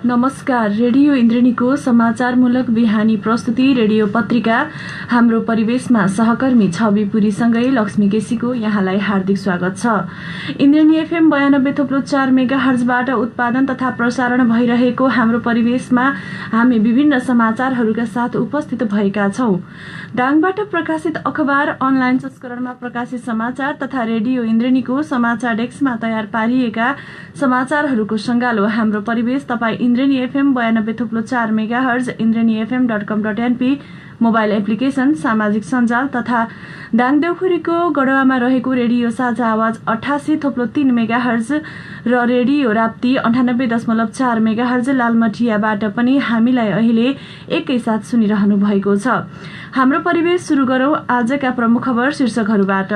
नमस्कार। रेडियो इन्द्रेणीको समाचारमूलक बिहानी प्रस्तुति रेडियो पत्रिका हाम्रो परिवेशमा सहकर्मी छवि पुरीसँगै लक्ष्मी केसीको यहाँलाई हार्दिक स्वागत छ। इन्द्रेणी एफएम 92.4 मेगाहर्जबाट उत्पादन तथा प्रसारण भइरहेको हाम्रो परिवेशमा हामी विभिन्न समाचारहरूका साथ उपस्थित भएका छौं। डाङबाट प्रकाशित अखबार, अनलाइन संस्करणमा प्रकाशित समाचार तथा रेडियो इन्द्रेणीको समाचार डेस्कमा तयार पारिएका समाचारहरूको संगालो हाम्रो परिवेश तपाईँ Indreni FM 92.4 megahertz, indrenifm.com.np mobile application, सामाजिक सञ्जाल तथा डाङदेउखुरीको गढवामा रहेको रेडियो साझा आवाज 88.3 मेगाहर्ज र रेडियो राप्ती 98.4 मेगाहर्ज लालमटियाबाट पनि हामीलाई अहिले एकैसाथ सुनिरहनु भएको छ। हाम्रो परिवेश सुरु गरौं आजका प्रमुख खबर शीर्षकहरूबाट।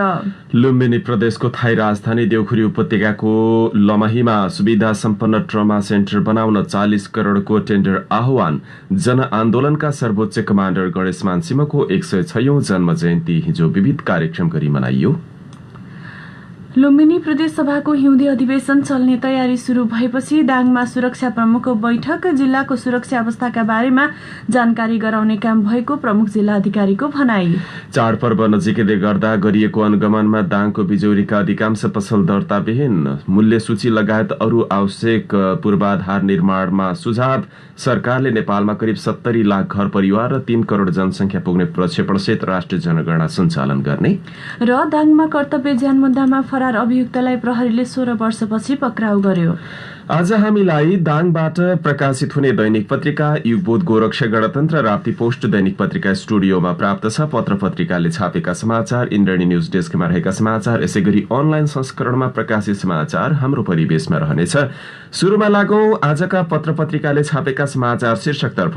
लुम्बिनी प्रदेशको थाई राजधानी देउखुरी उपत्यकाको लमहीमा सुविधा सम्पन्न ट्रमा सेन्टर बनाउन 40 करोडको टेन्डर आह्वान। जनआन्दोलनका सर्वोच्च कमाण्डर गणेश मानसिंहको 106औं जन्म जयन्ती हिजो विविध कार्यक्रम गरी मनाइयो। लुम्बिनी प्रदेश सभाको हिउँदे अधिवेशन चल्ने तयारी शुरू भएपछि दाङमा सुरक्षा प्रमुखको बैठक, जिल्लाको सुरक्षा अवस्थाका बारेमा जानकारी गराउने काम भएको प्रमुख जिल्ला अधिकारीको भनाई। चाडपर्व नजिकैले गर्दा गरिएको अनुगमनमा दाङको बिजौरीका अधिकांश पसल दर्ताविहीन, मूल्य सूची लगायत अरू आवश्यक पूर्वाधार निर्माणमा सुझाव। सरकारले नेपालमा करिब 70 लाख घर परिवार र 3 करोड जनसंख्या पुग्ने प्रक्षेपणसहित राष्ट्रिय जनगणना सञ्चालन गर्ने र दाङमा कर्तव्य ज्यान मुद्दामा फरार अभियुक्तलाई प्रहरीले 16 वर्षपछि पक्राउ गर्यो। आज हामीलाई दाङबाट प्रकाशित हुने दैनिक पत्रिका, युगबोध, गोरक्षा, गणतन्त्र, राप्ती पोस्ट दैनिक पत्रिका स्टुडियोमा प्राप्त छ। पत्र पत्रिकाले छापेका समाचार, इन्द्रेणी न्यूज डेस्कमा रहेका समाचार, यसैगरी अनलाइन संस्करणमा प्रकाशित समाचार हाम्रो परिवेशमा रहनेछ। सुरुमा लागौं आजका पत्र पत्रिकाले छापेका समाचार शीर्षकतर्फ।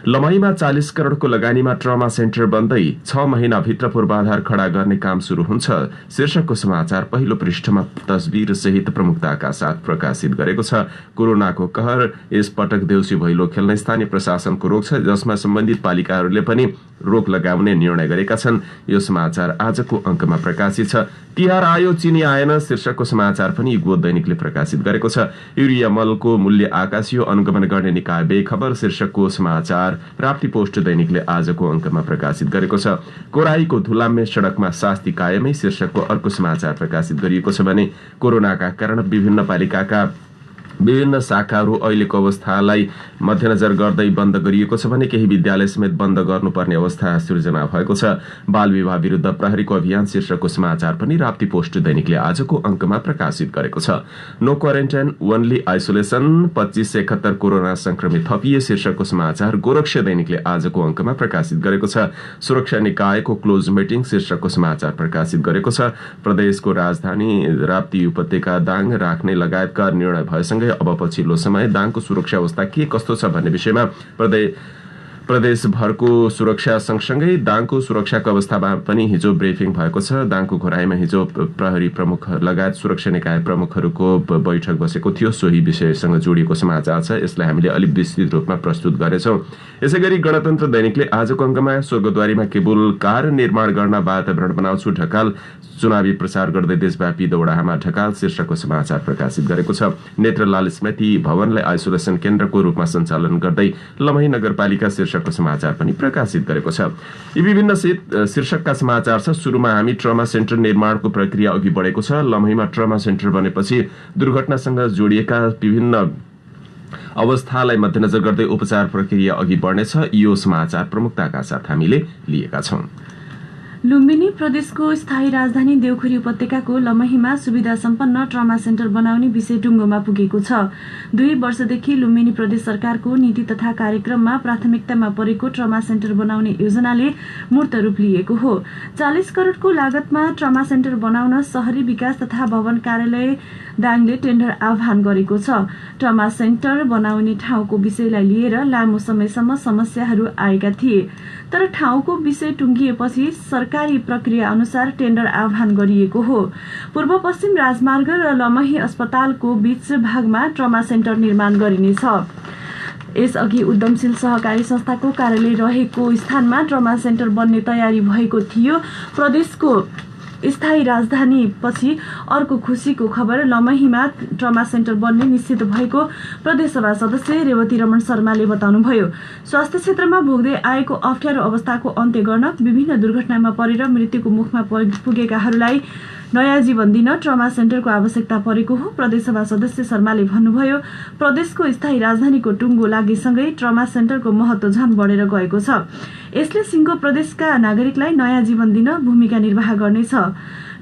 लमहीमा 40 करोडको लगानीमा ट्रमा सेन्टर बन्दै 6 महिनाभित्र पूर्वाधार खडा गर्ने काम शुरू हुन्छ। शीर्षकको समाचार पहिलो पृष्ठमा तस्बिर सहित प्रमुखताका साथ प्रकाशित गरेको छ। कोरोनाको कहर, यस पटक देउसी भैलो खेल्न स्थानीय प्रशासनको रोक छ, जसमा सम्बन्धित पालिकाहरूले पनि रोक लगाउने निर्णय गरेका छन्। यो समाचार आजको अंकमा प्रकाशित छ। तिहार आयो चिनी आएन शीर्षकको समाचार पनि युगबोध दैनिकले प्रकाशित गरेको छ। युरिया मलको मूल्य आकाशियो, अनुगमन गर्ने निकाय बेखबर शीर्षकको समाचार राप्ती पोस्ट दैनिकले आजको अंकमा प्रकाशित गरेको छ। कोराईको धुलाम्मे सड़कमा शास्ति कायमै शीर्षकको अर्को समाचार प्रकाशित गरिएको छ भने कोरोनाका कारण विभिन्न पालिकाका विभिन्न शाखाहरू अहिलेको अवस्थालाई मध्यनजर गर्दै बन्द गरिएको छ भने केही विद्यालय समेत बन्द गर्नुपर्ने अवस्था सृजना भएको छ। बाल विवाह विरुद्ध प्रहरीको अभियान शीर्षकको समाचार पनि राप्ती पोस्ट दैनिकले आजको अंकमा प्रकाशित गरेको छ। No quarantine only isolation, 2571 corona संक्रमित थपिए शीर्षकको समाचार गोरक्षा दैनिकले आजको अंकमा प्रकाशित गरेको छ। सुरक्षा निकायको क्लोज मिटिङ शीर्षकको समाचार प्रकाशित गरेको छ। प्रदेशको राजधानी राप्ती उपत्यका दाङ राख्ने लगायतका निर्णय भएसँगै अब पछिल्लो समय दाङको सुरक्षा अवस्था के कस्तो छ भन्ने विषयमा प्रदेशभरको सुरक्षा सँगसँगै दाङको सुरक्षाको अवस्थामा पनि हिजो ब्रिफिङ भएको छ। दाङको घोराईमा हिजो प्रहरी प्रमुख लगायत सुरक्षा निकाय प्रमुखहरूको बैठक बसेको थियो। सोही विषयसँग जोडिएको समाचार छ। यसलाई हामीले अलिक विस्तृत रूपमा प्रस्तुत गरेछौं। यसैगरी गणतन्त्र दैनिकले आजको अंकमा स्वर्गद्वारीमा केबुल कार निर्माण गर्न वातावरण बनाउँछु ढकाल, चुनावी प्रचार गर्दै देशव्यापी दौडाहामा ढकाल शीर्षकको समाचार प्रकाशित गरेको छ। नेत्रलाल स्मृति भवनलाई आइसोलेसन केन्द्रको रूपमा सञ्चालन गर्दै लमही नगरपालिका शीर्षकको समाचार पनि प्रकाशित गरेको छ। यी विभिन्न शीर्षकका समाचार छ। सुरुमा हामी ट्रमा सेन्टर निर्माणको प्रक्रिया अघि बढेको छ। लमहीमा ट्रमा सेन्टर बनेपछि दुर्घटनासँग जोडिएका विभिन्न अवस्थालाई मध्यनजर गर्दै उपचार प्रक्रिया अघि बढ्नेछ। यो समाचार प्रमुखताका साथ हामीले लिएका छौं। लुम्बिनी प्रदेशको स्थायी राजधानी देउखुरी उपत्यकाको लमहीमा सुविधा सम्पन्न ट्रमा सेन्टर बनाउने विषय टुङ्गोमा पुगेको छ। 2 वर्षदेखि लुम्बिनी प्रदेश सरकारको नीति तथा कार्यक्रममा प्राथमिकतामा परेको ट्रमा सेन्टर बनाउने योजनाले मूर्त रूप लिएको हो। 40 करोडको लागतमा ट्रमा सेन्टर बनाउन शहरी विकास तथा भवन कार्यालय दाङले टेन्डर आह्वान गरेको छ। ट्रमा सेन्टर बनाउने ठाउँको विषयलाई लिएर लामो समयसम्म समस्याहरू आएका थिए, तर ठाउँको विषय टुङ्गिएपछि सरकारी प्रक्रिया अनुसार टेन्डर आह्वान गरिएको हो। पूर्व पश्चिम राजमार्ग र लमही अस्पतालको बीच भागमा ट्रमा सेन्टर निर्माण गरिनेछ। यसअघि उद्यमशील सहकारी संस्थाको कार्यालय रहेको स्थानमा ट्रमा सेन्टर बन्ने तयारी भएको थियो। प्रदेशको स्थायी राजधानी पछि अर्को खुसीको खबर लमहीमा ट्रमा सेन्टर बन्ने निश्चित भएको प्रदेशसभा सदस्य रेवती रमण शर्माले बताउनुभयो। स्वास्थ्य क्षेत्रमा भोग्दै आएको अप्ठ्यारो अवस्थाको अन्त्य गर्न विभिन्न दुर्घटनामा परेर मृत्युको मुखमा पुगेकाहरूलाई नयाँ जीवन दिन ट्रमा सेन्टरको आवश्यकता परेको हो। प्रदेशसभा सदस्य शर्माले भन्नुभयो, प्रदेशको स्थायी राजधानीको टुङ्गो लागेसँगै ट्रमा सेन्टरको महत्त्व झन बढेर गएको छ। यसले सिङ्गो प्रदेशका नागरिकलाई नयाँ जीवन दिन भूमिका निर्वाह गर्नेछ।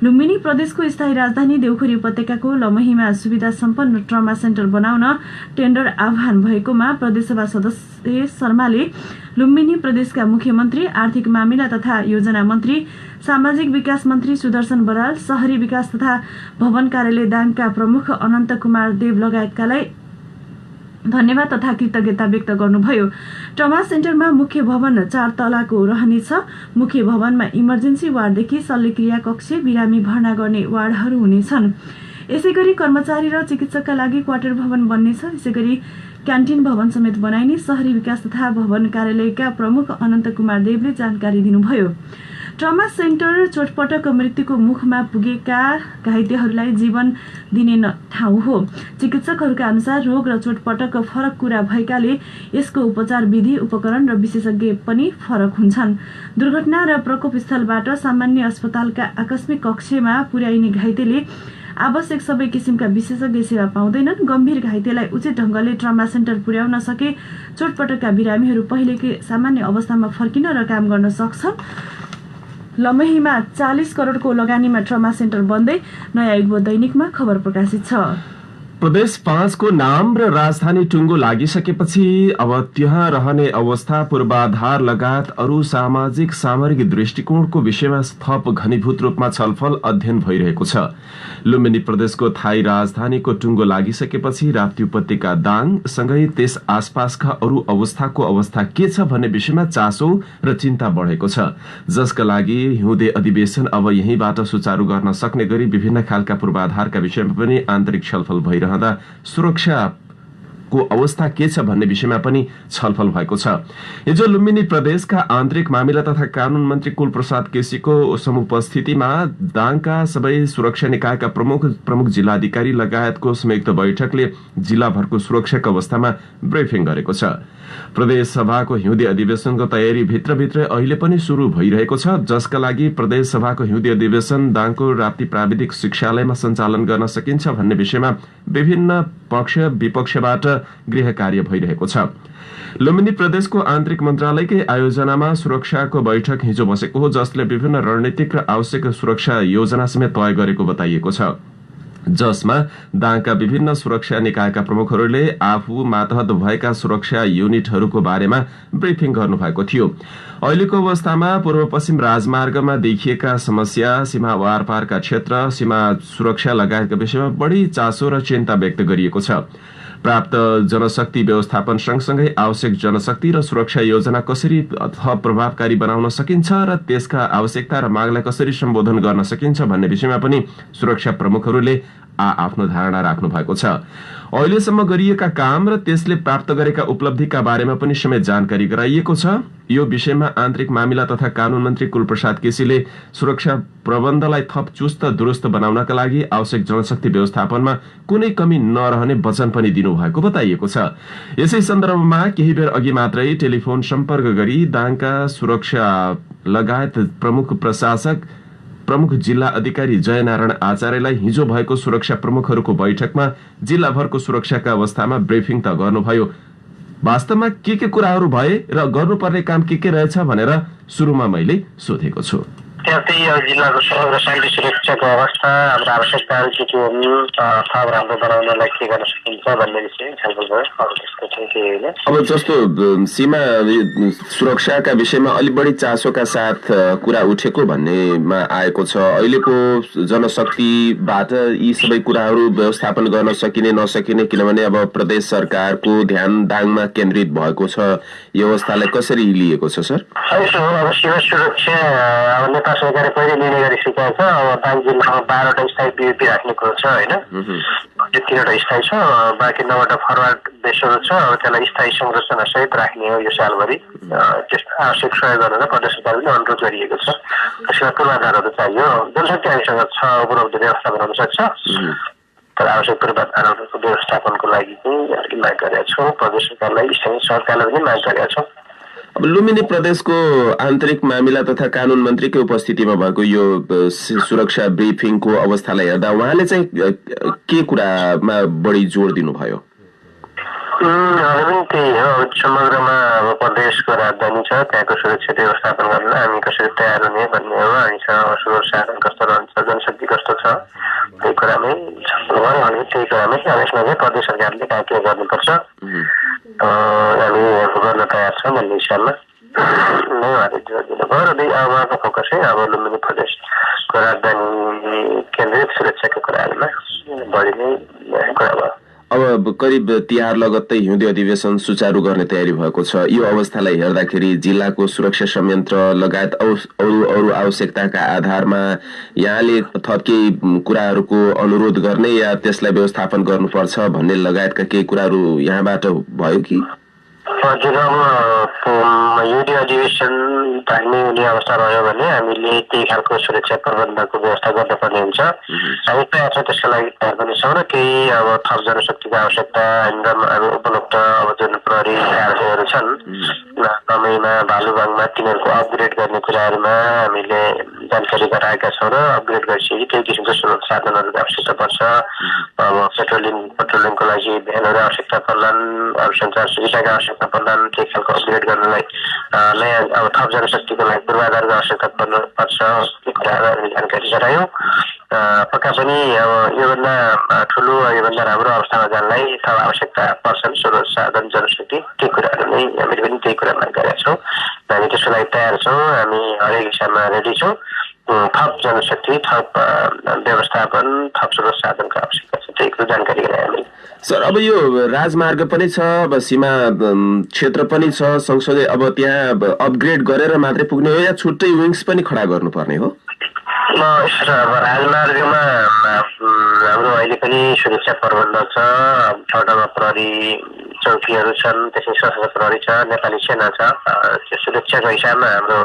लुम्बिनी प्रदेशको स्थायी राजधानी देउखुरी उपत्यकाको लमहीमा सुविधा सम्पन्न ट्रमा सेन्टर बनाउन टेन्डर आह्वान भएकोमा प्रदेशसभा सदस्य शर्माले लुम्बिनी प्रदेशका मुख्यमन्त्री, आर्थिक मामिला तथा योजना मन्त्री, सामाजिक विकास मन्त्री सुदर्शन बराल, शहरी विकास तथा भवन कार्यालय दाङका प्रमुख अनन्त कुमार देव लगायतकालाई धन्यवाद तथा कृतज्ञता व्यक्त गर्नुभयो। ट्रमा सेन्टरमा मुख्य भवन 4 तलाको रहनेछ। मुख्य भवनमा इमर्जेन्सी वार्डदेखि शल्यक्रिया कक्ष, बिरामी भर्ना गर्ने वार्डहरू हुनेछन्। यसैगरी कर्मचारी र चिकित्सकका लागि क्वार्टर भवन बन्नेछ। यसैगरी क्यान्टिन भवन समेत बनाइने शहरी विकास तथा भवन कार्यालयका प्रमुख अनन्त कुमार देवले जानकारी दिनुभयो। ट्रमा सेन्टर चोटपटक मृत्युको मुखमा पुगेका घाइतेहरूलाई जीवन दिने ठाउँ हो। चिकित्सकहरूका अनुसार रोग र चोटपटक फरक कुरा भएकाले यसको उपचार विधि, उपकरण र विशेषज्ञ पनि फरक हुन्छन्। दुर्घटना र प्रकोप स्थलबाट सामान्य अस्पतालका आकस्मिक कक्षमा पुर्याइने घाइतेले आवश्यक सबै किसिमका विशेषज्ञ सेवा पाउँदैनन्। गम्भीर घाइतेलाई उचित ढङ्गले ट्रमा सेन्टर पुर्याउन सके चोटपटकका बिरामीहरू पहिलेकै सामान्य अवस्थामा फर्किन र काम गर्न सक्छन्। लमहीमा 40 करोडको लगानीमा ट्रमा सेन्टर बन्दै नयाँ युग दैनिकमा खबर प्रकाशित छ। प्रदेश 5 को नाम र राजधानी टुङ्गो लागिसकेपछि अब त्यहाँ रहने अवस्था, पूर्वाधार लगायत अरू सामाजिक सामरिक दृष्टिकोणको विषयमा थप घनीभूत रूपमा छलफल अध्ययन भइरहेको छ। लुम्बिनी प्रदेशको थाई राजधानीको टुङ्गो लागिसकेपछि राप्ती उपत्यका दाङ सँगै त्यस आसपासका अरू अवस्थाको अवस्था के छ भन्ने विषयमा चासो र चिन्ता बढेको छ, जसका लागि हिउँदे अधिवेशन अब यहीँबाट सुचारू गर्न सक्ने गरी विभिन्न खालका पूर्वाधारका विषयमा पनि आन्तरिक छलफल भइरहन्छ। सुरक्षाको अवस्था के छ भन्ने विषयमा पनि छलफल भएको छ। हिजो लुम्बिनी प्रदेशका आन्तरिक मामिला तथा कानून मन्त्री कुलप्रसाद केसीको समुपस्थितिमा दाङका सबै सुरक्षा निकायका प्रमुख जिल्लाधिकारी लगायतको संयुक्त बैठकले जिल्लाभरको सुरक्षाको अवस्थामा ब्रिफिङ गरेको छ। प्रदेश सभाको हिउँदे अधिवेशनको तयारी भित्रभित्रै अहिले पनि सुरु भइरहेको छ, जसका लागि प्रदेश सभाको हिउँदे अधिवेशन दाङको राप्ती प्राविधिक शिक्षालयमा सञ्चालन गर्न सकिन्छ भन्ने विषयमा विभिन्न पक्ष विपक्षबाट गृह कार्य भइरहेको छ। लुम्बिनी प्रदेशको आन्तरिक मन्त्रालयकै आयोजनामा सुरक्षाको बैठक हिजो बसेको हो, जसले विभिन्न रणनीतिक र आवश्यक सुरक्षा योजना समेत तय गरेको बताइएको छ, जसमा दाङका विभिन्न सुरक्षा निकायका प्रमुखहरूले आफू मातहत भएका सुरक्षा युनिटहरूको बारेमा ब्रिफिङ गर्नुभएको थियो। अहिलेको अवस्थामा पूर्व पश्चिम राजमार्गमा देखिएका समस्या, सीमा वारपारका क्षेत्र, सीमा सुरक्षा लगायतका विषयमा बढी चासो र चिन्ता व्यक्त गरिएको छ। प्राप्त जनशक्ति व्यवस्थापन सँगसँगै आवश्यक जनशक्ति र सुरक्षा योजना कसरी थप प्रभावकारी बनाउन सकिन्छ र त्यसका आवश्यकता र मागलाई कसरी सम्बोधन गर्न सकिन्छ भन्ने विषयमा पनि सुरक्षा प्रमुखहरूले आफ्नो धारणा राख्नु भएको छ। अहिलेसम्म गरिएका काम र त्यसले प्राप्त गरेका उपलब्धिका बारेमा पनि समेत जानकारी गराइएको छ। यो विषयमा आन्तरिक मामिला तथा कानून मन्त्री कुलप्रसाद केसीले सुरक्षा प्रबन्धलाई थप चुस्त दुरुस्त बनाउनका लागि आवश्यक जनशक्ति व्यवस्थापनमा कुनै कमी नरहने वचन पनि दिनुभएको बताइएको छ। यसै सन्दर्भमा केही बेर अघि मात्रै टेलिफोन सम्पर्क गरी दाङका सुरक्षा लगायत प्रमुख जिल्ला अधिकारी जयनारायण आचार्यलाई हिजो भएको सुरक्षा प्रमुखहरूको बैठकमा जिल्लाभरको सुरक्षाका अवस्थामा ब्रिफिङ त गर्नुभयो। वास्तवमा के कुराहरू भए र गर्नुपर्ने काम के रहेछ भनेर सुरुमा मैले सोधेको छु। त्यस्तै जिल्लाको समग्र शान्ति सुरक्षाको अवस्था, हाम्रो आवश्यकताहरू के हुन्, थप राम्रो बनाउनलाई के गर्न सकिन्छ भन्ने विषय छलफल भयो। अब जस्तो सीमा सुरक्षाका विषयमा अलि बढी चासोका साथ कुरा उठेको भन्नेमा आएको छ। अहिलेको जनशक्तिबाट यी सबै कुराहरू व्यवस्थापन गर्न सकिने नसकिने, किनभने अब प्रदेश सरकारको ध्यान दाङमा केन्द्रित भएको छ, यो अवस्थालाई कसरी लिएको छ सर? अब सीमा सुरक्षा अब सरकारले पहिले निर्णय गरिसकेको छ। अब दाङ जिल्लामा 12वटा स्थायी पिओपी राख्ने कुरो छ होइन, 3वटा स्थायी छ, बाँकी 9वटा फरवार्ड बेसहरू छ। अब त्यसलाई स्थायी संरचना सहित राख्ने हो यो सालभरि। त्यस्तो आवश्यक सहयोग गर्न प्रदेश सरकारले अनुरोध गरिएको छ। त्यसमा पूर्वाधारहरू चाहियो, जनशक्ति हामीसँग छ, उपलब्ध व्यवस्थापन हुन सक्छ, तर आवश्यक पूर्वाधारहरूको व्यवस्थापनको लागि चाहिँ माग गरेका छौँ। प्रदेश सरकारलाई स्थानीय सरकारलाई पनि माग गरेका छौँ। अब लुम्बिनी प्रदेशको आन्तरिक मामिला तथा कानून मन्त्रीकै उपस्थितिमा भएको यो सुरक्षा ब्रिफिङको अवस्थालाई हेर्दा उहाँले चाहिँ के कुरामा बढी जोड दिनुभयो? पनि त्यही हो, समग्रमा अब प्रदेशको राजधानी छ, त्यहाँको सुरक्षा व्यवस्थापन गर्न हामी कसरी तयार हुने भन्ने हो। हामीसँग सुरक्षा साधन कस्तो रहन्छ, जनशक्ति कस्तो छ, त्यही कुरामै छलफल गरौँ। अनि त्यही कुरामै यसमा चाहिँ प्रदेश सरकारले कहाँ के गर्नुपर्छ हामी गर्न तयार छौँ भन्ने हिसाबमा नै उहाँले जोड दिनुभयो। र अब उहाँको फोकस चाहिँ अब लुम्बिनी प्रदेशको राजधानी केन्द्रित सुरक्षाको कुराहरूमा बढी नै कुरा भयो। अब करिब तिहार लगत्तै हिउँदे अधिवेशन सुचारू गर्ने तयारी भएको छ। यो अवस्थालाई हेर्दाखेरि जिल्लाको सुरक्षा संयन्त्र लगायत अरू आवश्यकताका आधारमा यहाँले थप केही कुराहरूको अनुरोध गर्ने या त्यसलाई व्यवस्थापन गर्नुपर्छ भन्ने लगायतका केही कुराहरू यहाँबाट भयो कि? हजुर, अब युडी अधिवेशन धान्ने हुने अवस्था रह्यो भने हामीले त्यही खालको सुरक्षा प्रबन्धको व्यवस्था गर्नुपर्ने हुन्छ। हामी तयार छौँ, त्यसको लागि तयार पनि छौँ। र केही अब थप जनशक्तिको आवश्यकता हामी उपलब्ध अब जुन प्रहरी कार्यालयहरू छन् दमैमा, भालुबाङमा, तिनीहरूको अपग्रेड गर्ने कुराहरूमा हामीले जानकारी गराएका छौँ र अपग्रेड गरिसकेपछि त्यही किसिमको सुरक्षा साधनहरूको आवश्यकता पर्छ। अब पेट्रोलिङको लागि भ्यानहरू आवश्यकता पर्लान्, अरू सञ्चार सुविधाको आवश्यकता पर्लान्। त्यही खालको अपग्रेड गर्नलाई नयाँ अब थप जनशक्तिको लागि पूर्वाधारको आवश्यकता पर्छ। त्यो कुराहरू हामीले जानकारी गरायौँ। पक्का पनि अब योभन्दा ठुलो, योभन्दा राम्रो अवस्थामा जानलाई थप आवश्यकता पर्छन्, सुरक्षा साधन, जनशक्ति। त्यो कुराहरू नै हामीले पनि त्यही कुरा माग गरेका छौँ। हामी त्यसको लागि तयार छौँ। हामी हरेक हिसाबमा रेडी छौँ। थप जनशक्ति, थप व्यवस्थापन, थप सुरक्षा साधनको आवश्यकता छ, त्यही कुरो जानकारी गराए हामीले। सर, अब यो राजमार्ग पनि छ, अब सीमा क्षेत्र पनि छ, सँगसँगै अब त्यहाँ अपग्रेड गरेर मात्रै पुग्ने हो या छुट्टै विङ्स पनि खडा गर्नुपर्ने हो? अब राजमार्गमा हाम्रो अहिले पनि सुरक्षा प्रबन्ध छ। ठाउँमा प्रहरी चौकीहरू छन्, त्यसै सशस्त्र प्रहरी छ, नेपाली सेना छ। त्यो सुरक्षाको हिसाबमा हाम्रो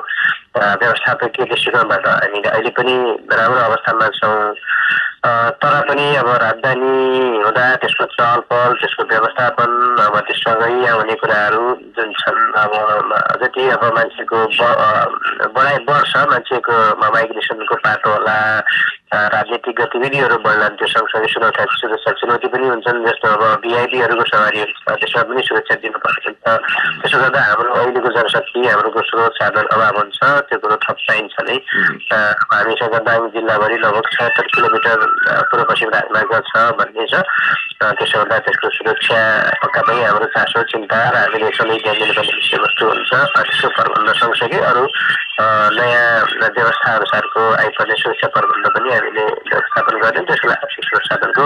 व्यवस्थापकीय दृष्टिकोणबाट हामीले अहिले पनि राम्रो अवस्थामा छौँ। तर पनि अब राजधानी हुँदा त्यसको चहलपहल, त्यसको व्यवस्थापन, अब त्यससँगै आउने कुराहरू जुन छन्, अब जति अब मान्छेको बढाइ बढ्छ, मान्छेको माइग्रेसनको पाटो होला, राजनीतिक गतिविधिहरू बढ्लान्, त्यो सँगसँगै सुरक्षा चुनौती पनि हुन्छन्। जस्तो अब भिआइपीहरूको सवारीहरू छ, त्यसमा पनि सुरक्षा दिनुपर्छ हुन्छ। त्यसो गर्दा हाम्रो अहिलेको जनशक्ति, हाम्रो स्रोत साधन अभाव हुन्छ। त्यो कुरो थप चाहिन्छ नै। हामीसँग दाङ जिल्लाभरि लगभग 76 किलोमिटर पूर्व पश्चिम राजमार्ग छ भन्ने छ। त्यसो गर्दा त्यसको सुरक्षा पक्का पनि हाम्रो चासो, चिन्ता र हामीले सधैँ ध्यान दिनुपर्ने विषयवस्तु हुन्छ। त्यसको प्रबन्ध सँगसँगै अरू नयाँ व्यवस्था अनुसारको आइपर्ने सुरक्षा प्रबन्ध पनि हामीले व्यवस्थापन गर्यौँ। त्यसको लागि आवश्यक सुरक्षा साधनको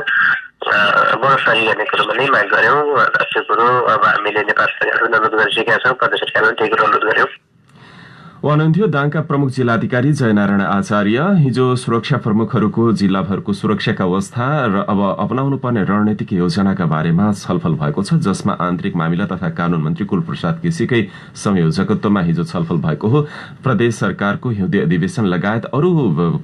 गुणस्तरीय गर्ने कुरोमा नै माग गऱ्यौँ। त्यो कुरो अब हामीले नेपाल सरकारलाई अनुरोध गरिसकेका छौँ, प्रदेश सरकारले त्यही कुरो अनुरोध गऱ्यौँ। हुनुहुन्थ्यो दाङका प्रमुख जिल्लाधिकारी जयनारायण आचार्य। हिजो सुरक्षा प्रमुखहरूको जिल्लाभरको सुरक्षाका अवस्था र अब अपनाउनु पर्ने रणनीतिक योजनाका बारेमा छलफल भएको छ, जसमा आन्तरिक मामिला तथा कानून मन्त्री कुलप्रसाद केसीकै संयोजकत्वमा हिजो छलफल भएको हो। प्रदेश सरकारको हिउँदे अधिवेशन लगायत अरू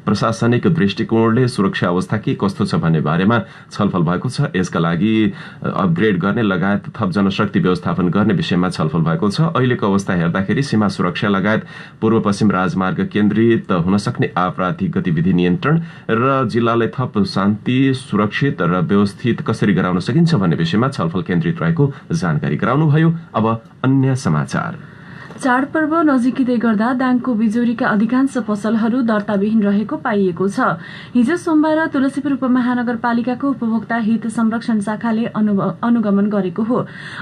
प्रशासनिक दृष्टिकोणले सुरक्षा अवस्था के कस्तो छ भन्ने बारेमा छलफल भएको छ। यसका लागि अपग्रेड गर्ने लगायत थप जनशक्ति व्यवस्थापन गर्ने विषयमा छलफल भएको छ। अहिलेको अवस्था हेर्दाखेरि सीमा सुरक्षा लगायत पूर्व पश्चिम राजमार्ग केन्द्रित हुन सक्ने आपराधिक गतिविधि नियन्त्रण र जिल्लालाई थप शान्ति, सुरक्षित र व्यवस्थित कसरी गराउन सकिन्छ भन्ने विषयमा छलफल केन्द्रित रहेको जानकारी गराउनुभयो। अब अन्य समाचार। चाडपर्व नजिकिँदै गर्दा दाङको बिजोरीका अधिकांश पसलहरू दर्ताविहीन रहेको पाइएको छ। हिजो सोमबार तुलसीपुर उपमहानगरपालिकाको उपभोक्ता हित संरक्षण शाखाले अनुगमन गरेको हो।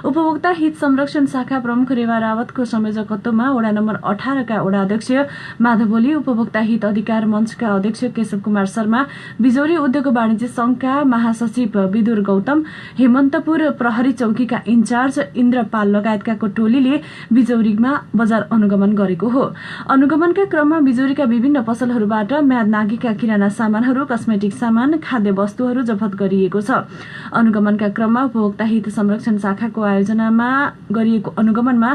उपभोक्ता हित संरक्षण शाखा प्रमुख रेवा रावतको संयोजकत्वमा वडा नम्बर 18 का वडा अध्यक्ष माधव ओली, उपभोक्ता हित अधिकार मञ्चका अध्यक्ष केशव कुमार शर्मा, बिजोरी उद्योग वाणिज्य संघका महासचिव विदुर गौतम, हेमन्तपुर प्रहरी चौकीका इन्चार्ज इन्द्र पाल लगायतका टोलीले बिजौरीमा बजार अनुगमन गरेको हो। अनुगमनका क्रममा बिजोरीका विभिन्न पसलहरूबाट म्याद नागेका किराना सामानहरू, कस्मेटिक सामान, खाद्य वस्तुहरू जफत गरिएको छ। अनुगमनका क्रममा उपभोक्ता हित संरक्षण शाखाको आयोजनामा गरिएको अनुगमनमा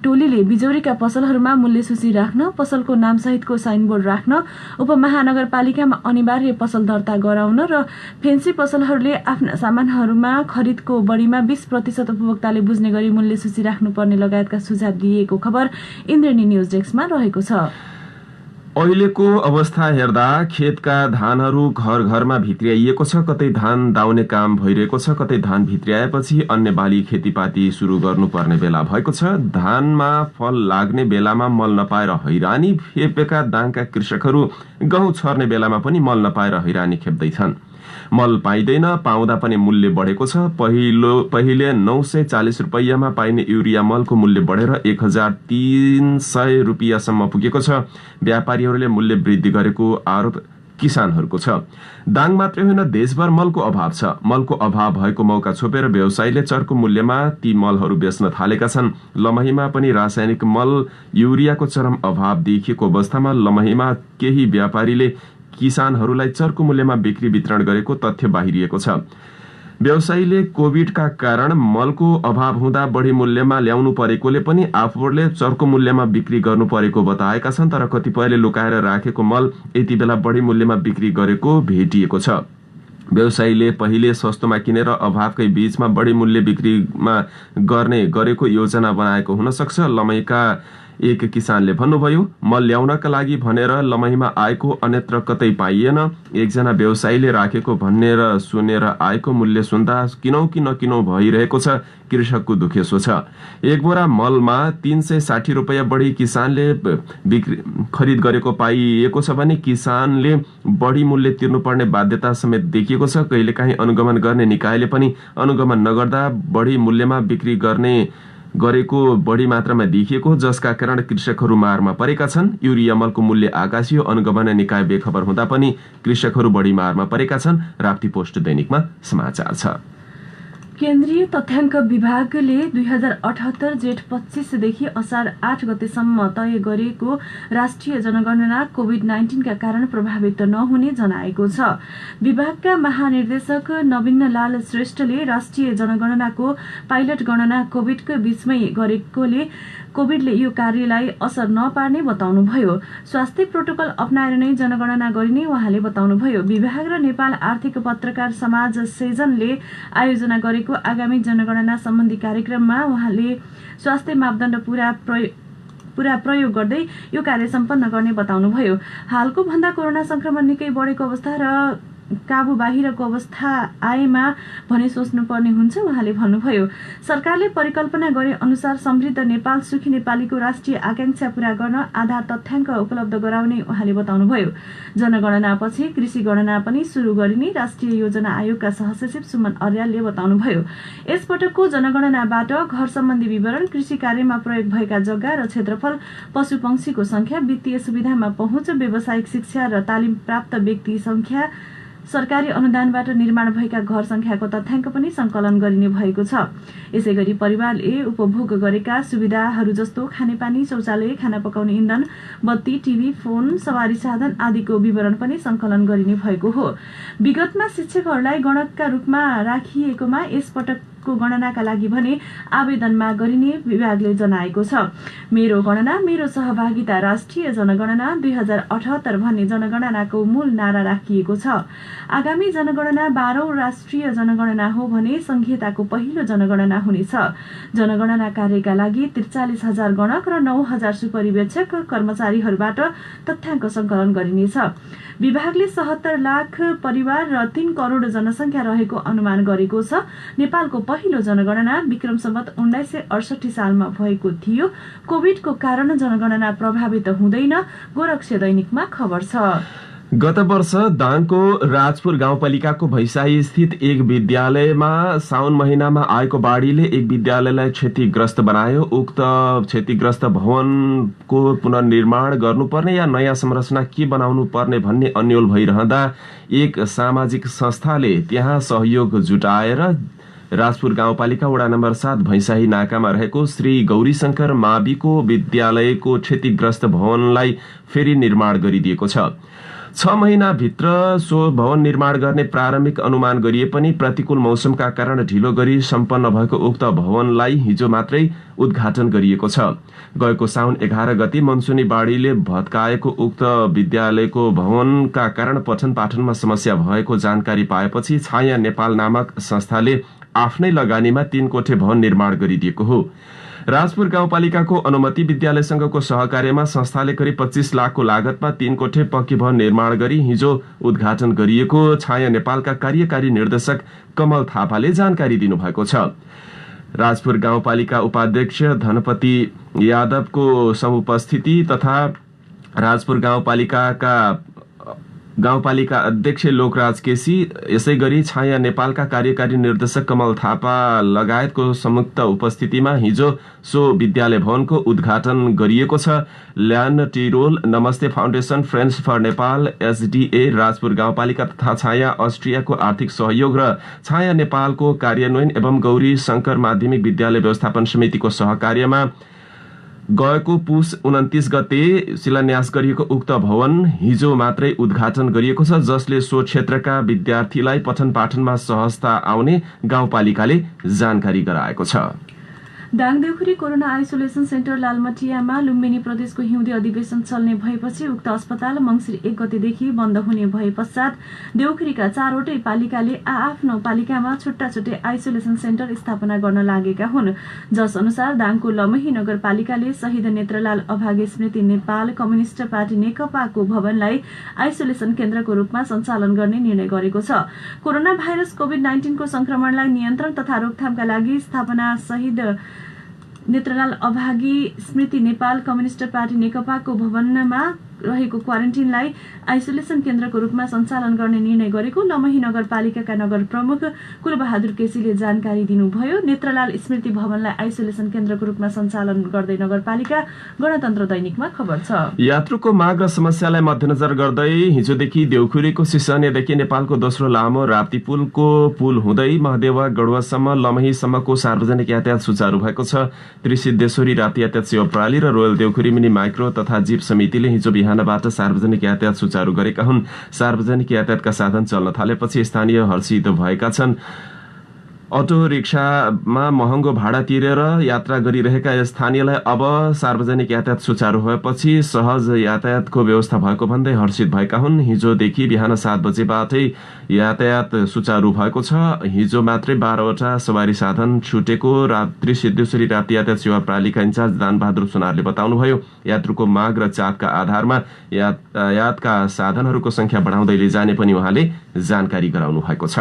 टोलीले बिजोरीका पसलहरूमा मूल्य सूची राख्न, पसलको नामसहितको साइनबोर्ड राख्न, उपमहानगरपालिकामा अनिवार्य पसल दर्ता गराउन र फेन्सी पसलहरूले आफ्ना सामानहरूमा खरिदको बढीमा 20% उपभोक्ताले बुझ्ने गरी मूल्य सूची राख्नुपर्ने लगायतका सुझाव दिएको खबर इन्द्रेणी न्यूज डेस्कमा रहेको छ। अहिलेको अवस्था हेर्दा खेतका धानहरू घर घरमा भित्र्याइएको छ, कतै धान दाउने काम भइरहेको छ, कतै धान भित्र्याएपछि अन्य बाली खेतीपाती सुरु गर्नुपर्ने बेला भएको छ। धानमा फल लाग्ने बेलामा मल नपाएर हैरानी खेपेका दाङका कृषकहरू गहुँ छर्ने बेलामा पनि मल नपाएर हैरानी खेप्दैछन्। मल पाइँदैन, पाउँदा पनि मूल्य बढेको छ। पहिले 940 रुपैयाँमा पाइने युरिया मलको मूल्य बढेर 1300 रुपियाँसम्म पुगेको छ। व्यापारीहरूले मूल्य वृद्धि गरेको आरोप किसानहरूको छ। दाङ मात्रै होइन, देशभर मलको अभाव छ। मलको अभाव भएको मौका छोपेर व्यवसायीले चर्को मूल्यमा ती मलहरू बेच्न थालेका छन्। लमहीमा पनि रासायनिक मल युरियाको चरम अभाव देखिएको अवस्थामा लमहीमा केही व्यापारीले किसानहरूलाई चर्को मूल्यमा बिक्री वितरण गरेको तथ्य बाहिरिएको छ। व्यवसायीले कोभिडका कारण मलको अभाव हुँदा बढी मूल्यमा ल्याउनु परेकोले पनि आफूहरूले चर्को मूल्यमा बिक्री गर्नु परेको बताएका छन्। तर कतिपयले लुकाएर राखेको मल यति बेला बढी मूल्यमा बिक्री गरेको भेटिएको छ। व्यवसायीले पहिले सस्तोमा किनेर अभावकै बीचमा बढी मूल्य बिक्रीमा गरेको योजना बनाएको हुन सक्छ। लमहीका एक किसानले भन्नुभयो, मल ल्याउनका लागि भनेर लमहीमा आएको अन्यत्र कतै पाइएन। एकजना व्यवसायीले राखेको भनेर सुनेर आएको मूल्य सुन्दा किनौ कि नकिनौ भइरहेको छ। कृषकको दुखेसो छ। एक बोरा मलमा 360 रुपैयाँ बढी किसानले खरिद गरेको पाइएको छ भने किसानले बढी मूल्य तिर्नुपर्ने बाध्यता समेत देखिएको छ। कहिलेकाहीँ अनुगमन गर्ने निकायले पनि अनुगमन नगर्दा बढी मूल्यमा बिक्री गरेको बढी मात्रामा देखिएको, जसका कारण कृषकहरू मारमा परेका छन्। युरिया मलको मूल्य आकाशियो, अनुगमन निकाय बेखबर हुँदा पनि कृषकहरू बढी मारमा परेका छन्। राप्ती पोस्ट दैनिकमा समाचार छ। केन्द्रीय तथ्याङ्क विभागले 2078 जेठ 25 देखि असार 8 गतेसम्म तय गरेको राष्ट्रिय जनगणना कोभिड-19 का कारण प्रभावित नहुने जनाएको छ। विभागका महानिर्देशक नवीन लाल श्रेष्ठले राष्ट्रिय जनगणनाको पाइलट गणना कोभिडको बीचमै गरेकोले कोभिडले यो कार्यलाई असर नपार्ने बताउनुभयो। स्वास्थ्य प्रोटोकल अपनाएर नै जनगणना गरिने उहाँले बताउनुभयो। विभाग र नेपाल आर्थिक पत्रकार समाज सेजनले आयोजना गरेको आगामी जनगणना सम्बन्धी कार्यक्रममा उहाँले स्वास्थ्य मापदण्ड पूरा प्रयोग गर्दै यो कार्य सम्पन्न गर्ने बताउनुभयो। हालको भन्दा कोरोना संक्रमण निकै बढेको अवस्था र काबु बाहिरको अवस्था आएमा भने सोच्नुपर्ने हुन्छ उहाँले भन्नुभयो। सरकारले परिकल्पना गरे अनुसार समृद्ध नेपाल सुखी नेपालीको राष्ट्रिय आकांक्षा पूरा गर्न आधार तथ्याङ्क उपलब्ध गराउने उहाँले बताउनुभयो। जनगणनापछि कृषि गणना पनि सुरु गरिने राष्ट्रिय योजना आयोगका सहसचिव सुमन अर्यालले बताउनुभयो। यसपटकको जनगणनाबाट घर सम्बन्धी विवरण, कृषि कार्यमा प्रयोग भएका जग्गा र क्षेत्रफल, पशुपक्षीको संख्या, वित्तीय सुविधामा पहुँच, व्यावसायिक शिक्षा र तालिम प्राप्त व्यक्ति संख्या, सरकारी अनुदानबाट निर्माण भएका घर संख्याको तथ्याङ्क पनि संकलन गरिने भएको छ। यसैगरी परिवारले उपभोग गरेका सुविधाहरू जस्तो खानेपानी, शौचालय, खाना पकाउने इन्धन, बत्ती, टिभी, फोन, सवारी साधन आदिको विवरण पनि संकलन गरिने भएको हो। विगतमा शिक्षकहरूलाई गणकका रूपमा राखिएकोमा यसपटकको गणनाका लागि भने आवेदनमा गरिने विभागले जनाएको छ। मेरो गणना मेरो सहभागिता राष्ट्रिय जनगणना 2078 भन्ने जनगणनाको मूल नारा राखिएको छ। आगामी जनगणना 12औं राष्ट्रिय जनगणना हो भने संघीयताको पहिलो जनगणना हुनेछ। जनगणना कार्यका लागि 43,000 गणक र 9,000 सुपरिवेक्षक कर्मचारीहरूबाट तथ्याङ्क संकलन गरिनेछ। विभागले 77 लाख परिवार र 3 करोड जनसंख्या रहेको अनुमान गरेको छ। नेपालको पहिलो जनगणना विक्रम सम्वत 1968 सालमा भएको थियो। कोभिडको कारण जनगणना प्रभावित हुँदैन, गोरक्ष दैनिकमा खबर छ। गत वर्ष दाङको राजपुर गाउँपालिकाको भैसाई स्थित एक विद्यालयमा साउन महिनामा आएको बाढीले एक विद्यालयलाई क्षतिग्रस्त बनायो। उक्त क्षतिग्रस्त भवनको पुनर्निर्माण गर्नुपर्ने या नयाँ संरचना के बनाउनु पर्ने भन्ने अन्योल भइरहँदा एक सामाजिक संस्थाले त्यहाँ सहयोग जुटाएर राजपुर गाउँपालिका वडा नम्बर 7 भैंसाही नाकामा रहेको श्री गौरीशंकर माविको विद्यालयको क्षतिग्रस्त भवनलाई फेरि निर्माण गरिदिएको छ। 6 महिनाभित्र सो भवन निर्माण गर्ने प्रारम्भिक अनुमान गरिए पनि प्रतिकूल मौसमका कारण ढिलो गरी सम्पन्न भएको उक्त भवनलाई हिजो मात्रै उद्घाटन गरिएको छ। गएको साउन 11 गति मनसुनी बाढीले भत्काएको उक्त विद्यालयको भवनका कारण पठन पाठनमा समस्या भएको जानकारी पाएपछि छाया नेपाल नामक संस्थाले आफ्नै लगानीमा 3 कोठे भवन निर्माण गरिदिएको हो। राजपुर गाउँपालिकाको अनुमति विद्यालयसँगको सहकार्यमा संस्थाले करिब 25 लाखको लागतमा 3 कोठे पक्की भवन निर्माण गरी हिजो उद्घाटन गरिएको छाया नेपालका कार्यकारी निर्देशक कमल थापाले जानकारी दिनुभएको छ। राजपुर गाउँपालिका उपाध्यक्ष धनपति यादवको समुपस्थिति तथा राजपुर गाउँपालिका अध्यक्ष लोकराज केसी, यसै गरी छाया नेपालका कार्यकारी निर्देशक कमल थापा लगायतको संयुक्त उपस्थितिमा हिजो सो विद्यालय भवनको उद्घाटन गरिएको छ। Land Tirol, Namaste Foundation, Friends for Nepal, SDA, Rajpur गाउँपालिका तथा छाया अस्ट्रियाको आर्थिक सहयोग र छाया नेपालको कार्यान्वयन एवं गौरी शंकर माध्यमिक विद्यालय व्यवस्थापन समितिको सहकार्यमा गएको पुस 29 गते शिलान्यास गरिएको उक्त भवन हिजो मात्रै उद्घाटन गरिएको छ, जसले सो क्षेत्रका विद्यार्थीलाई पठन पाठनमा सहजता आउने गाउँपालिकाले जानकारी गराएको छ। दाङदेउखुरी कोरोना आइसोलेसन सेन्टर लालमटियामा लुम्बिनी प्रदेशको हिउँदे अधिवेशन चल्ने भएपछि उक्त अस्पताल मंसिर 1 गतेदेखि बन्द हुने भए पश्चात देउखुरीका 4वटै पालिकाले आआफ्नो पालिकामा छुट्टा छुट्टै आइसोलेसन सेन्टर स्थापना गर्न लागेका हुन्। जस अनुसार दाङको लमही नगरपालिकाले शहीद नेत्रलाल अभागे स्मृति नेपाल कम्युनिस्ट पार्टी नेकपाको भवनलाई आइसोलेसन केन्द्रको रूपमा सञ्चालन गर्ने निर्णय गरेको छ। कोरोना भाइरस कोभिड-19 को संक्रमणलाई नियन्त्रण तथा रोकथामका लागि स्थापना शहीद नेत्रलाल अभागी स्मृति नेपाल कम्युनिस्ट पार्टी नेकपाको भवनमा रहेको क्वारेन्टिनलाई आइसोलेसन केन्द्रको रूपमा सञ्चालन गर्ने निर्णय गरेको लमही नगरपालिकाका नगर प्रमुख कुलबहादुर केसीले जानकारी दिनुभयो। नेत्रलाल स्मृति भवनलाई आइसोलेसन केन्द्रको रूपमा सञ्चालन गर्दै नगरपालिका गणतन्त्र दैनिकमा खबर छ। यात्रुको माग र समस्यालाई मध्यनजर गर्दै हिजोदेखि देउखुरीको सिसनेदेखि नेपालको दोस्रो लामो राप्ती पुलको पुल हुँदै महदेवा गढुवासम्म लमहीसम्मको सार्वजनिक यातायात सुचारू भएको छ। त्रिसिद्धेश्वरी राप्ती यातायात सेवा प्रणाली र रोयल देउखुरी मिनी माइक्रो तथा जीप समितिले हिजो बिहानबाट सार्वजनिक यातायात सुचारू गरेका हुन्। सार्वजनिक यातायातका साधन चल्न थालेपछि स्थानीय हर्षित भएका छन्। अटो रिक्सामा महँगो भाडा तिरेर यात्रा गरिरहेका स्थानीयलाई अब सार्वजनिक यातायात सुचारू भएपछि सहज यातायातको व्यवस्था भएको भन्दै हर्षित भएका हुन्। हिजोदेखि बिहान 7 बजेबाटै यातायात सुचारू भएको छ। हिजो मात्रै 12वटा सवारी साधन छुटेको त्रिसिद्धेश्वरी राप्ती यातायात सेवा प्रणालीका इन्चार्ज दानबहादुर सुनारले बताउनुभयो। यात्रुको माग र चापका आधारमा यातायातका साधनहरूको संख्या बढाउँदै लैजाने पनि उहाँले जानकारी गराउनु भएको छ।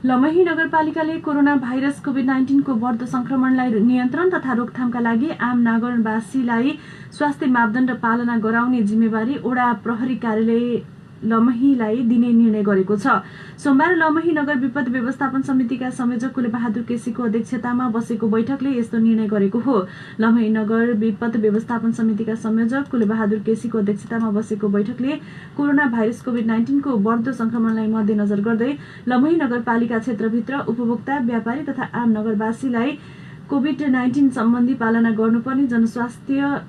लमही नगरपालिकाले कोरोना भाइरस कोभिड-19 को बढ्दो संक्रमणलाई नियन्त्रण तथा रोकथामका लागि आम नगरवासीलाई स्वास्थ्य मापदण्ड पालना गराउने जिम्मेवारी ओडा प्रहरी कार्यालय लमहीलाई दिने निर्णय गरेको छ। सोमबार लमही नगर विपद व्यवस्थापन समितिका संयोजक कुलबहादुर केसीको अध्यक्षतामा बसेको बैठकले यस्तो निर्णय गरेको हो। लमही नगर विपद व्यवस्थापन समितिका संयोजक कुलबहादुर केसीको अध्यक्षतामा बसेको बैठकले कोरोना भाइरस कोभिड-19 को बढ्दो संक्रमणलाई मध्यनजर गर्दै लमही नगरपालिका क्षेत्रभित्र उपभोक्ता, व्यापारी तथा आम नगरवासीलाई कोभिड-19 सम्बन्धी पालना गर्नुपर्ने जनस्वास्थ्य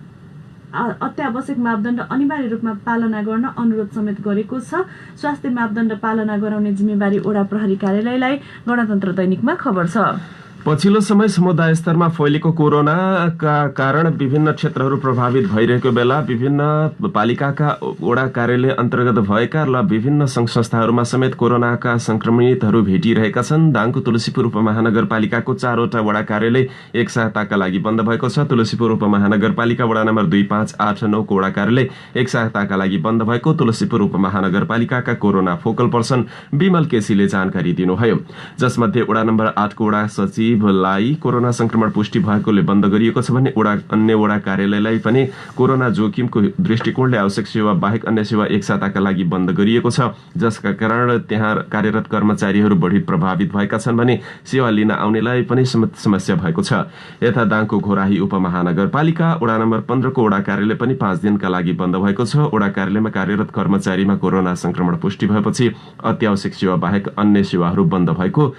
अत्यावश्यक मापदण्ड अनिवार्य रूपमा पालना गर्न अनुरोध समेत गरेको छ। स्वास्थ्य मापदण्ड पालना गराउने जिम्मेवारी ओडा प्रहरी कार्यालयलाई गणतन्त्र दैनिकमा खबर छ। पछिल्लो समय समुदाय स्तरमा फैलेको कोरोनाका कारण विभिन्न क्षेत्रहरू प्रभावित भइरहेको बेला विभिन्न पालिकाका वडा कार्यालय अन्तर्गत भएका र विभिन्न संघ संस्थाहरूमा समेत कोरोनाका संक्रमितहरू भेटिरहेका छन्। दाङको तुलसीपुर उपमहानगरपालिकाको 4वटा वडा कार्यालय एक सप्ताहका लागि बन्द भएको छ। तुलसीपुर उपमहानगरपालिका वडा नम्बर 2, 5, 8, 9 को वडा कार्यालय एक सप्ताहका लागि बन्द भएको तुलसीपुर उपमहानगरपालिकाका कोरोना फोकल पर्सन विमल केसीले जानकारी दिनुभयो। जसमध्ये वडा नम्बर 8 को वडा सचिव लाई कोरोना संक्रमण पुष्टि भएकोले बन्द गरिएको छ भने अन्य वडा कार्यालयलाई पनि कोरोना जोखिमको दृष्टिकोणले आवश्यक सेवा बाहेक अन्य सेवा एक साताका लागि बन्द गरिएको छ। जसका कारण त्यहाँ कार्यरत कर्मचारीहरू बढी प्रभावित भएका छन् भने सेवा लिन आउनेलाई पनि समस्या भएको छ। यता दाङको घोराही उपमहानगरपालिका वडा नम्बर 15 को वडा कार्यालय पनि 5 दिनका लागि बन्द भएको छ। वडा कार्यालयमा कार्यरत कर्मचारीमा कोरोना संक्रमण पुष्टि भएपछि अत्यावश्यक सेवा बाहेक अन्य सेवाहरू बन्द भएको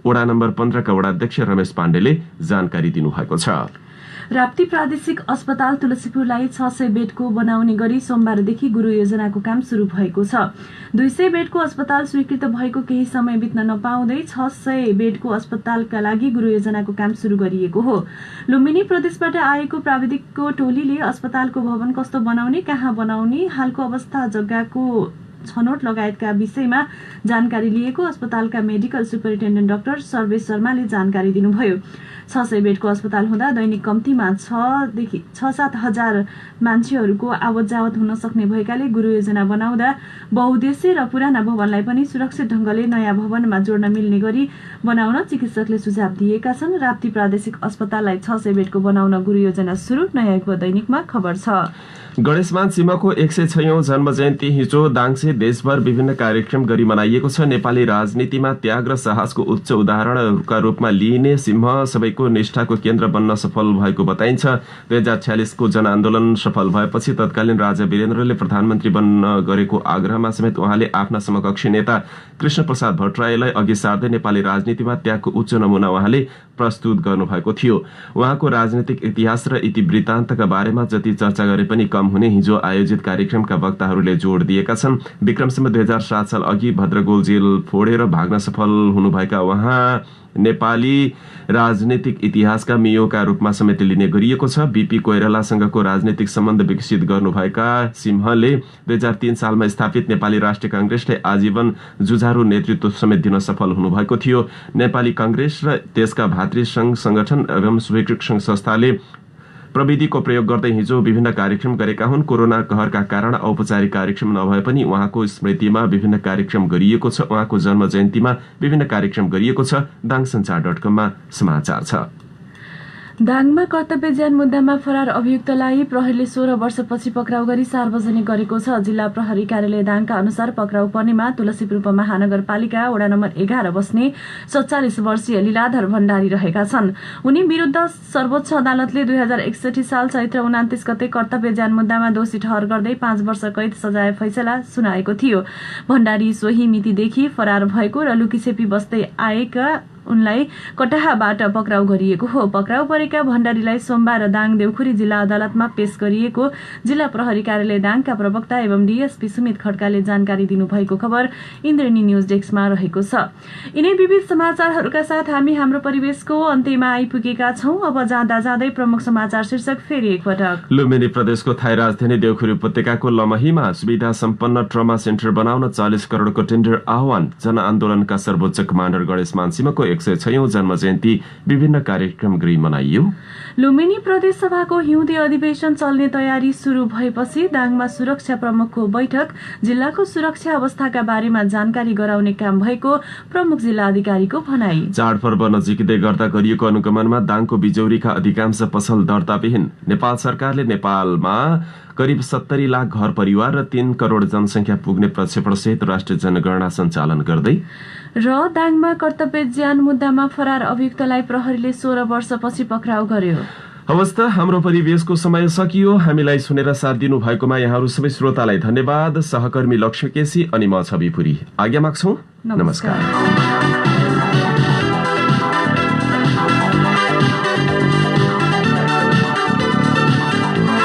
वडा नम्बर 15 का वडाध्यक्ष रमेश पाण्डेले जानकारी दिनुभएको छ। राप्ती प्रादेशिक अस्पताल तुलसीपुरलाई 600 बेडको बनाउने गरी सोमबारदेखि गुरु योजनाको काम शुरू भएको छ। 200 बेडको अस्पताल स्वीकृत भएको केही समय बित्न नपाउँदै 600 बेडको अस्पतालका लागि गुरु योजनाको काम शुरू गरिएको हो। लुम्बिनी प्रदेशबाट आएको प्राविधिकको टोलीले अस्पतालको भवन कस्तो बनाउने, कहाँ बनाउने, हालको अवस्था, जग्गाको छनौट लगायतका विषयमा जानकारी लिएको अस्पतालका मेडिकल सुपरिन्टेन्डेन्ट डाक्टर सर्वेश शर्माले जानकारी दिनुभयो। 600 बेडको अस्पताल हुँदा दैनिक कम्तीमा 6-7 हजार मान्छेहरूको आवत जावत हुन सक्ने भएकाले गुरु योजना बनाउँदा बहुद्देश्य र पुराना भवनलाई पनि सुरक्षित ढंगले नयाँ भवनमा जोड्न मिल्ने गरी बनाउन चिकित्सकले सुझाव दिएका छन्। राप्ती प्रादेशिक अस्पताललाई 600 बेडको बनाउन गुरु योजना सुरु, नयाँ युग दैनिकमा खबर छ। गणेशमान सिंहको 106औं जन्म जयन्ती हिजो दाङसे देशभर विभिन्न कार्यक्रम गरी मनाइएको छ। नेपाली राजनीतिमा त्याग र साहसको उच्च उदाहरणका रूपमा लिइने सिंह सबैको निष्ठाको केन्द्र बन्न सफल भएको बताइन्छ। 2046 को जनआन्दोलन सफल भएपछि तत्कालीन राजा वीरेन्द्रले प्रधानमन्त्री बन्न गरेको आग्रहमा समेत उहाँले आफ्ना समकक्षी नेता कृष्ण प्रसाद भट्टराईलाई अघि सार्दै नेपाली राजनीतिमा त्यागको उच्च नमुना उहाँले प्रस्तुत गर्नुभएको थियो। उहाँको राजनीतिक इतिहास र इतिवृत्तान्तका बारेमा जति चर्चा गरे पनि कम हुने हिजो आयोजित कार्यक्रमका वक्ताहरूले जोड दिएका छन्। विक्रमसम्म 2007 साल अघि भद्रगोल जेल फोडेर भाग्न सफल हुनुभएका उहाँ नेपाली राजनीतिक इतिहासका मियोका रूपमा समेत लिने गरिएको छ। बीपी कोइरालासँगको राजनीतिक सम्बन्ध विकसित गर्नुभएका सिंहले 2003 सालमा स्थापित नेपाली राष्ट्रिय कांग्रेसले आजीवन जुझारू नेतृत्व समेत दिन सफल हुनुभएको थियो। नेपाली कांग्रेस र त्यसका भातृ संघ संगठन एवं स्वीकृत संघ संस्थाले प्रविधिको प्रयोग गर्दै हिजो विभिन्न कार्यक्रम गरेका हुन्। कोरोना कहरका कारण औपचारिक कार्यक्रम नभए पनि उहाँको स्मृतिमा विभिन्न कार्यक्रम गरिएको छ। उहाँको जन्म जयन्तीमा विभिन्न कार्यक्रम गरिएको छ। दाङसञ्चार.com मा समाचार छ। दाङमा कर्तव्य ज्यान मुद्दामा फरार अभियुक्तलाई प्रहरीले 16 वर्षपछि पक्राउ गरी सार्वजनिक गरेको छ। जिल्ला प्रहरी कार्यालय दाङका अनुसार पक्राउ पर्नेमा तुलसीपुर उपमहानगरपालिका वडा नम्बर 11 बस्ने 47 वर्षीय लीलाधर भण्डारी रहेका छन्। उनी विरुद्ध सर्वोच्च अदालतले 2061 साल चैत्र 29 गते कर्तव्य ज्यान मुद्दामा दोषी ठहर गर्दै 5 वर्ष कैद सजाय फैसला सुनाएको थियो। भण्डारी सोही मितिदेखि फरार भएको र लुकीछेपी बस्दै आएका उनलाई कटाहाबाट पक्राउ गरिएको हो। पक्राउ परेका भण्डारीलाई सोमबार दाङ देउखुरी जिल्ला अदालतमा पेश गरिएको जिल्ला प्रहरी कार्यालय दाङका प्रवक्ता एवं डीएसपी सुमित खड्काले जानकारी दिनुभएको खबर इन्द्रणी न्यूज डेस्कमा रहेको छ। यिनै विविध समाचारहरूका साथ हामी हाम्रो परिवेशको अन्त्यमा आइपुगेका छौं। अब जाँदा जाँदै प्रमुख समाचार शीर्षक फेरि एकपटक। लुम्बिनी प्रदेशको थाई राजधानी देउखुरी उपत्यकाको लमहीमा सुविधा सम्पन्न ट्रमा सेन्टर बनाउन 40 करोडको टेन्डर आह्वान। जनआन्दोलनका सर्वोच्च कमाण्डर गणेशमान सिंहको 106औं जन्म जयन्ती विभिन्न कार्यक्रम गरी मनाइयो। लुम्बिनी प्रदेश सभाको हिउँदे अधिवेशन चल्ने तयारी शुरू भएपछि दाङमा सुरक्षा प्रमुखको बैठक, जिल्लाको सुरक्षा अवस्थाका बारेमा जानकारी गराउने काम भएको प्रमुख जिल्ला अधिकारीको भनाई। चाडपर्व नजिकै गर्दा गरिएको अनुगमनमा दाङको बिजौरीका अधिकांश पसल दर्ताविहीन। नेपाल सरकारले नेपालमा करिब 70 लाख घर परिवार र 3 करोड जनसंख्या पुग्ने प्रक्षेपणसहित राष्ट्रिय जनगणना सञ्चालन गर्दै र दाङमा कर्तव्य ज्यान मुद्दामा फरार अभियुक्तलाई प्रहरीले 16 वर्षपछि पक्राउ गर्यो। हवस् त, हाम्रो परिवेशको समय सकियो। हामीलाई सुनेर साथ दिनु भएकोमा यहाँहरू सबै श्रोतालाई धन्यवाद। सहकर्मी लक्ष्मी केसी अनि म छवि पुरी आज्ञा माग्छौं। नमस्कार।